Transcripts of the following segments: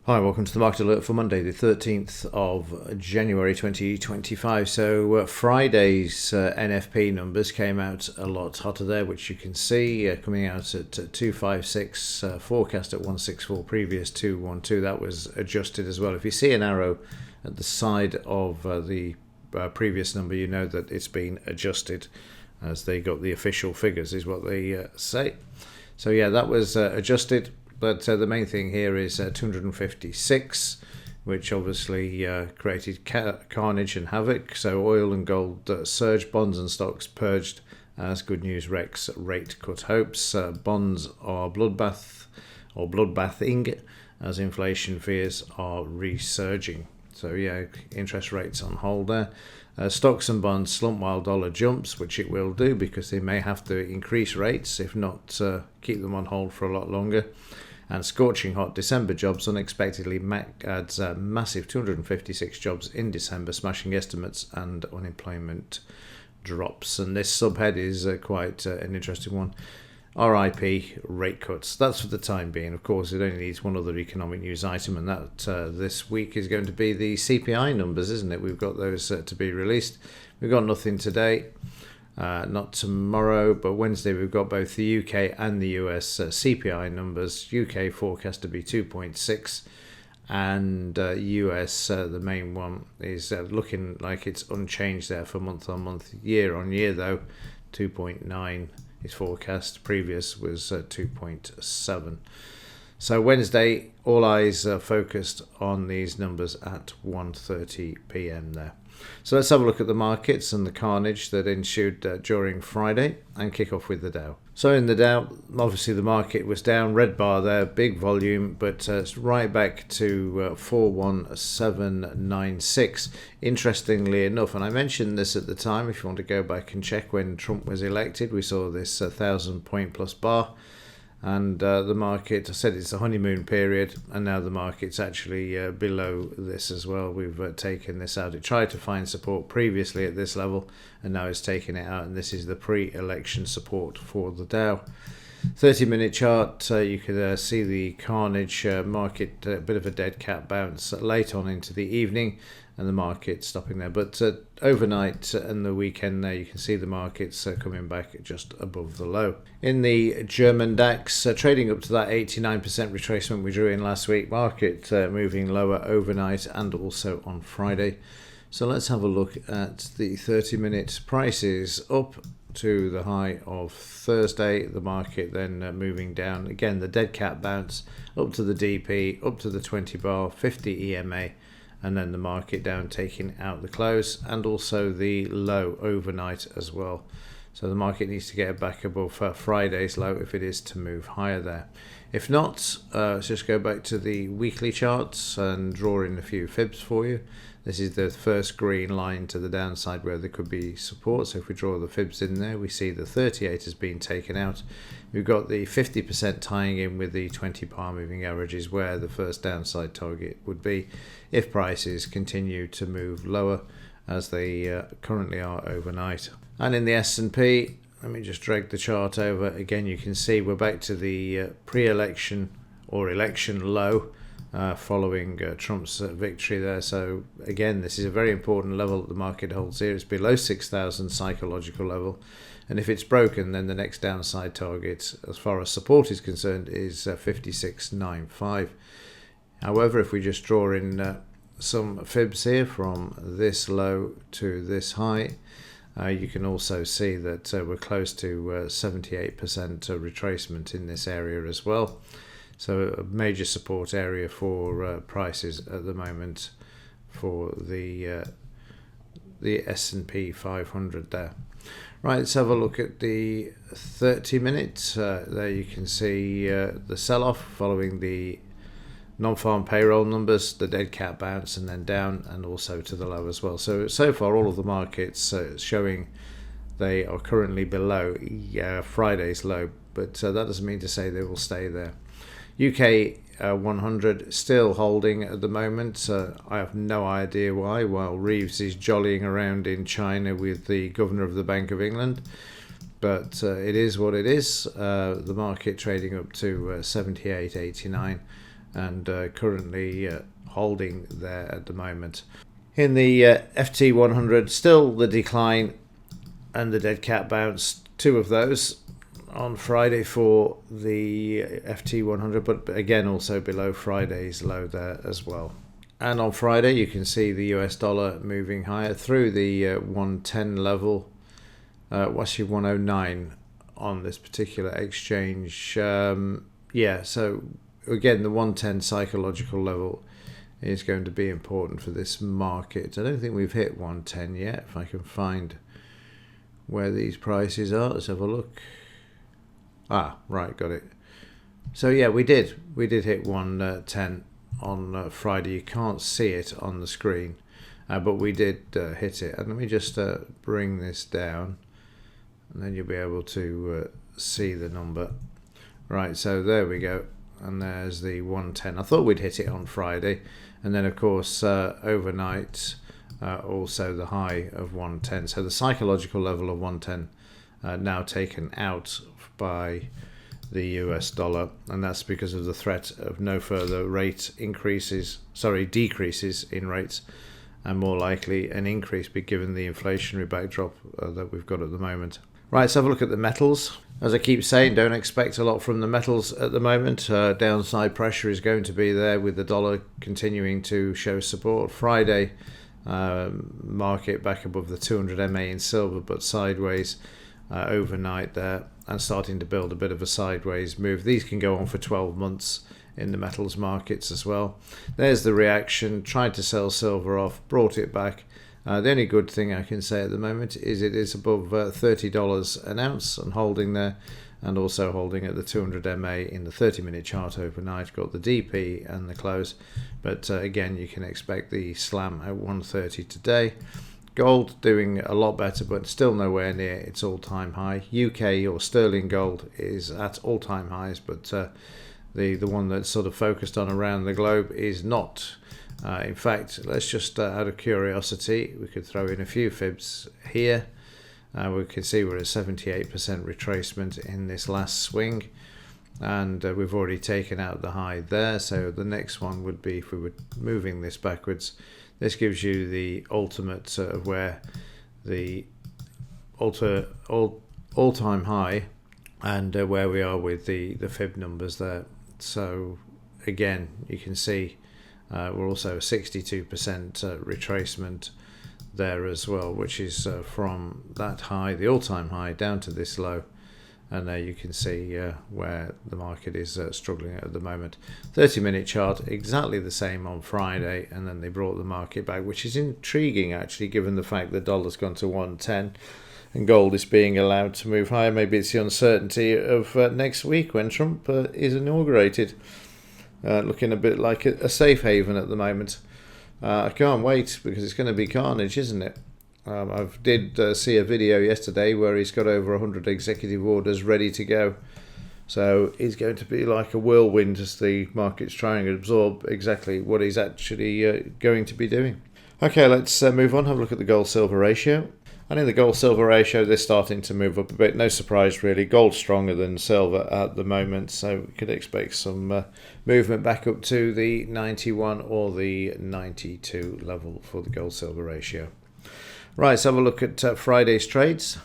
Hi, welcome to the Market Alert for Monday, the 13th of January 2025. So Friday's NFP numbers came out a lot hotter there, which you can see coming out at 256, forecast at 164, previous 212. That was adjusted as well. If you see an arrow at the side of the previous number, you know that it's been adjusted as they got the official figures, is what they say. So yeah, that was adjusted. But the main thing here is 256, which obviously created carnage and havoc. So oil and gold surged, bonds and stocks purged as good news wrecks rate cut hopes. Bonds are bloodbathing as inflation fears are resurging. So yeah, interest rates on hold there. Stocks and bonds slump while dollar jumps, which it will do because they may have to increase rates, if not keep them on hold for a lot longer. And scorching hot December jobs unexpectedly adds massive 256 jobs in December, smashing estimates, and unemployment drops. And this subhead is quite an interesting one. RIP rate cuts. That's for the time being. Of course, it only needs one other economic news item, and that this week is going to be the CPI numbers, isn't it? We've got those to be released. We've got nothing today. Not tomorrow, but Wednesday we've got both the UK and the US CPI numbers. UK forecast to be 2.6 and US, the main one, is looking like it's unchanged there for month on month. Year on year though, 2.9 is forecast. Previous was 2.7. So Wednesday, all eyes are focused on these numbers at 1:30 p.m. there. So let's have a look at the markets and the carnage that ensued during Friday and kick off with the Dow. So in the Dow, obviously the market was down, red bar there, big volume, but it's right back to 41796. Interestingly enough, and I mentioned this at the time, if you want to go back and check when Trump was elected, we saw this 1,000-point plus bar. And the market, I said it's a honeymoon period, and now the market's actually below this as well. We've taken this out. It tried to find support previously at this level, and now it's taken it out, and this is the pre-election support for the Dow. 30-minute chart, you can see the carnage market, a bit of a dead cat bounce late on into the evening, and the market stopping there. But overnight and the weekend there, you can see the markets coming back just above the low. In the German DAX, trading up to that 89% retracement we drew in last week. Market moving lower overnight and also on Friday. So let's have a look at the 30-minute prices up to the high of Thursday. The market then moving down. Again, the dead cat bounce up to the DP, up to the 20 bar, 50 EMA. And then the market down, taking out the close and also the low overnight as well. So the market needs to get back above Friday's low if it is to move higher there. If not, let's just go back to the weekly charts and draw in a few fibs for you. This is the first green line to the downside where there could be support. So if we draw the fibs in there, we see the 38 has been taken out. We've got the 50% tying in with the 20 par moving averages where the first downside target would be if prices continue to move lower as they currently are overnight. And in the S&P, let me just drag the chart over. Again, you can see we're back to the pre-election or election low following Trump's victory there. So again, this is a very important level that the market holds here. It's below 6,000 psychological level. And if it's broken, then the next downside target, as far as support is concerned, is 56.95. However, if we just draw in some fibs here from this low to this high, you can also see that we're close to 78% retracement in this area as well. So a major support area for prices at the moment for the S&P 500 there. Right, let's have a look at the 30 minutes. There you can see the sell-off following the non-farm payroll numbers, the dead cat bounce and then down and also to the low as well. So far all of the markets showing they are currently below Friday's low, but that doesn't mean to say they will stay there. UK 100 still holding at the moment. I have no idea why, while Reeves is jollying around in China with the Governor of the Bank of England. But it is what it is. The market trading up to 78.89 and currently holding there at the moment. In the FT100, still the decline and the dead cat bounce, two of those on Friday for the FT100, but again also below Friday's low there as well. And on Friday you can see the US dollar moving higher through the 110 level, actually 109 on this particular exchange. So again, the 110 psychological level is going to be important for this market. I don't think we've hit 110 yet. If I can find where these prices are, let's have a look. Right, got it. So yeah, we did hit 110 on Friday. You can't see it on the screen, but we did hit it. And let me just bring this down, and then you'll be able to see the number. Right, so there we go, and there's the 110. I thought we'd hit it on Friday, and then of course overnight also the high of 110. So the psychological level of 110 now taken out by the US dollar, and that's because of the threat of no further decreases in rates, and more likely an increase given the inflationary backdrop that we've got at the moment. Right, let's have a look at the metals. As I keep saying, don't expect a lot from the metals at the moment. Downside pressure is going to be there with the dollar continuing to show support. Friday market back above the 200 MA in silver, but sideways overnight there, and starting to build a bit of a sideways move. These can go on for 12 months in the metals markets as well. There's the reaction, tried to sell silver off, brought it back. The only good thing I can say at the moment is it is above $30 an ounce and holding there, and also holding at the 200 MA in the 30-minute chart overnight. Got the DP and the close, but again you can expect the slam at 130 today. Gold doing a lot better, but still nowhere near its all-time high. UK or sterling gold is at all-time highs, but the one that's sort of focused on around the globe is not. In fact, let's just out of curiosity, we could throw in a few fibs here. We can see we're at 78% retracement in this last swing, and we've already taken out the high there. So the next one would be, if we were moving this backwards, this gives you the ultimate of where the all-time high, and where we are with the fib numbers there. So again, you can see we're also 62% retracement there as well, which is from that high, the all-time high, down to this low. And there you can see where the market is struggling at the moment. 30-minute chart, exactly the same on Friday, and then they brought the market back, which is intriguing actually, given the fact the dollar's gone to 110 and gold is being allowed to move higher. Maybe it's the uncertainty of next week when Trump is inaugurated. Looking a bit like a safe haven at the moment. I can't wait, because it's going to be carnage, isn't it? I did see a video yesterday where he's got over 100 executive orders ready to go. So it's going to be like a whirlwind as the market's trying to absorb exactly what he's actually going to be doing. Okay, let's move on, have a look at the gold-silver ratio. And in the gold-silver ratio, they're starting to move up a bit. No surprise, really. Gold's stronger than silver at the moment, so we could expect some movement back up to the 91 or the 92 level for the gold-silver ratio. Right, let's have a look at Friday's trades.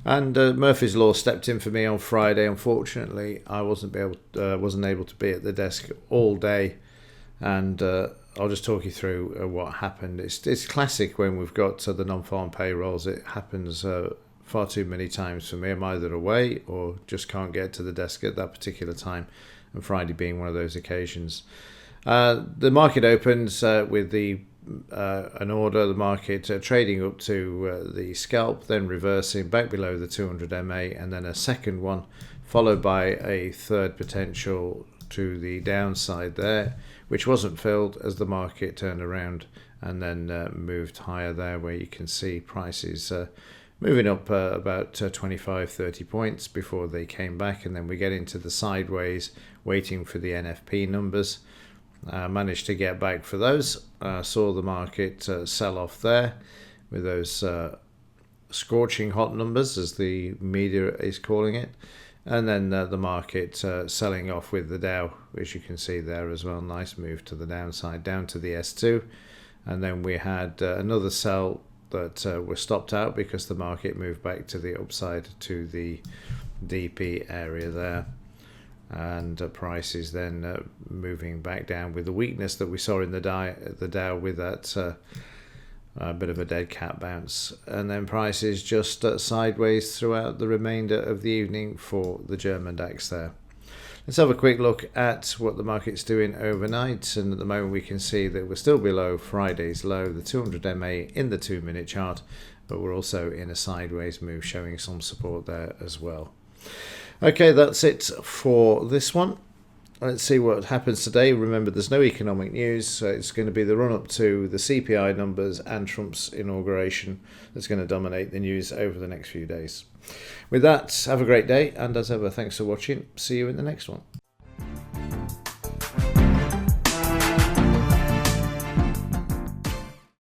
And Murphy's Law stepped in for me on Friday. Unfortunately, I wasn't able to be at the desk all day, and I'll just talk you through what happened. It's classic when we've got the non-farm payrolls. It happens far too many times for me. I'm either away or just can't get to the desk at that particular time, and Friday being one of those occasions. The market opens with an order, the market trading up to the scalp, then reversing back below the 200 MA, and then a second one, followed by a third potential to the downside there, which wasn't filled as the market turned around and then moved higher there, where you can see prices moving up about 25-30 points before they came back, and then we get into the sideways waiting for the NFP numbers. Managed to get back for those. Saw the market sell off there with those scorching hot numbers, as the media is calling it, And then the market selling off with the Dow, as you can see there as well. Nice move to the downside, down to the S2. And then we had another sell that was stopped out because the market moved back to the upside to the DP area there. And prices then moving back down with the weakness that we saw in the Dow with that a bit of a dead cat bounce, and then prices just sideways throughout the remainder of the evening for the German DAX there. Let's have a quick look at what the market's doing overnight, and at the moment we can see that we're still below Friday's low, the 200 MA in the 2-minute chart, but we're also in a sideways move showing some support there as well. Okay, that's it for this one. Let's see what happens today. Remember, there's no economic news, so it's going to be the run-up to the CPI numbers and Trump's inauguration that's going to dominate the news over the next few days. With that, have a great day, and as ever, thanks for watching. See you in the next one.